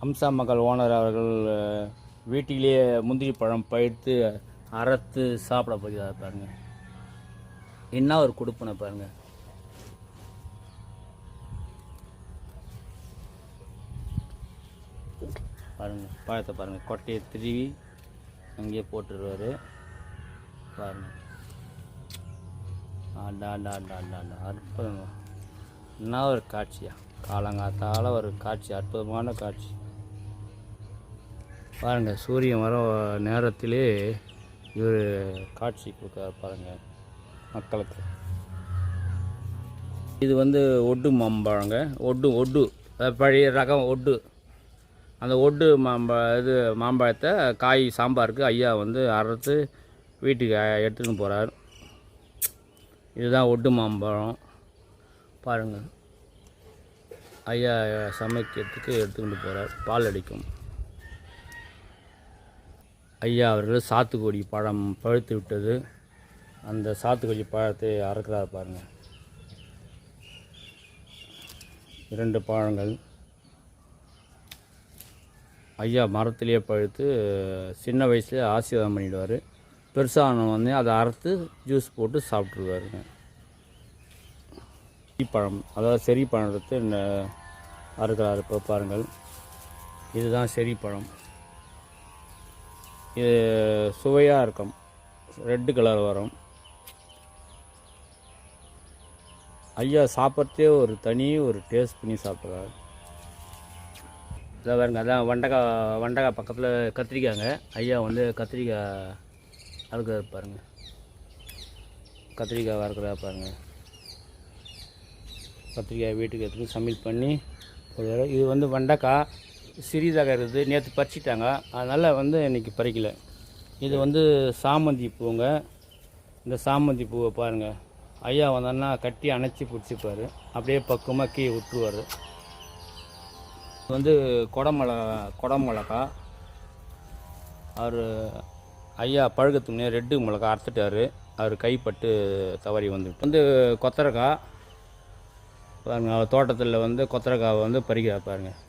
அம்சா மகள் ஓனர் அவர்கள் வீட்டிலேயே முந்திரி பழம் பழுத்து அறுத்து சாப்பிட போகிறார் பாருங்க. என்ன ஒரு கொடுப்பனை பாருங்க. பாருங்க பழத்தை பாருங்க, கொட்டையை திருவி அங்கேயே போட்டுருவாரு பாருங்க. அற்புதங்க. என்ன ஒரு காட்சியா, காலங்காத்தால ஒரு காட்சி, அற்புதமான காட்சி பாருங்க. சூரியன் வர நேரத்திலே இவர் காட்சி கொடுக்க பாருங்க மக்களுக்கு. இது ஒட்டு மாம்பழங்க. ஒட்டு பழைய ரகம் ஒட்டு. அந்த ஒட்டு மாம்பழத்தை காய் சாம்பாருக்கு ஐயா அறுத்து வீட்டுக்கு எடுத்துகிட்டு போகிறார். இதுதான் ஒட்டு மாம்பழம் பாருங்கள். ஐயா சமைக்கிறதுக்கு எடுத்துக்கிட்டு போகிறார். பால் அடிக்கும். ஐயா அவர்கள் சாத்துக்குடி பழம் பழுத்து விட்டது. அந்த சாத்துக்குடி பழத்தை அறுக்கிறார் பாருங்கள். 2 பழங்கள் ஐயா மரத்திலேயே பழுத்து சின்ன வயசுலேயே ஆசீர்வாதம் பண்ணிவிடுவார். பெருசான அதை அறுத்து ஜூஸ் போட்டு சாப்பிட்ருவாருங்க. பழம், அதாவது செரி பழம் எடுத்து அறுக்கிறார். இப்போ பாருங்கள், இதுதான் செரி பழம். இது சுவையாக இருக்கும், ரெட்டு கலர் வரும். ஐயா சாப்பிட்றதே ஒரு தனி ஒரு டேஸ்ட் பண்ணி சாப்பிட்றாரு. இதை பாருங்க, அதான் வெண்டைக்காய் பக்கத்தில் கத்திரிக்காய்ங்க. ஐயா கத்திரிக்காய் அறுக்கிறார் பாருங்க. கத்திரிக்காய் அறுக்கிறா பாருங்க. கத்திரிக்காய் வீட்டுக்கு எடுத்துகிட்டு சமையல் பண்ணி இது வெண்டைக்காய் சிறிதாக இருக்குது. நேற்று பறிச்சிட்டாங்க, அதனால் இன்றைக்கி பறிக்கலை. இது சாமந்தி பூங்க. இந்த சாமந்தி பூவை பாருங்கள். ஐயா வந்தோன்னா கட்டி அணைச்சி பிடிச்சிப்பார். அப்படியே பக்குவமாக கீழே விட்டுருவார். குடமிளகா. அவர் ஐயா பழுக்கத்துக்கு முன்னே ரெட்டு மிளகா அறுத்துட்டார். அவர் கைப்பட்டு தவறி கொத்தரக்காய் பாருங்கள். அவர் தோட்டத்தில் கொத்தரக்காவை பறிக்கிறார் பாருங்கள்.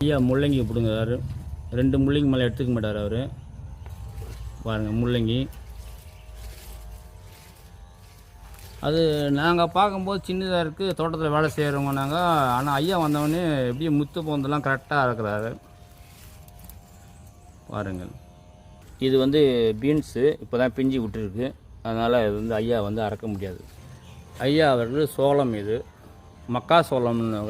ஐயா முள்ளங்கி பிடுங்குறாரு. 2 முள்ளங்கி மேலே எடுத்துக்க மாட்டார் அவர் பாருங்கள். முள்ளங்கி அது நாங்கள் பார்க்கும்போது சின்னதாக இருக்குது. தோட்டத்தில் வேலை செய்கிறவங்க நாங்கள். ஆனால் ஐயா வந்தவொடனே எப்படியே முத்து போந்தெல்லாம் கரெக்டாக இருக்கிறாரு பாருங்கள். இது பீன்ஸு இப்போ தான் பிஞ்சு விட்டுருக்கு. அதனால் இது ஐயா அறக்க முடியாது. ஐயா அவர்கள் சோளம், இது மக்கா சோளம்னு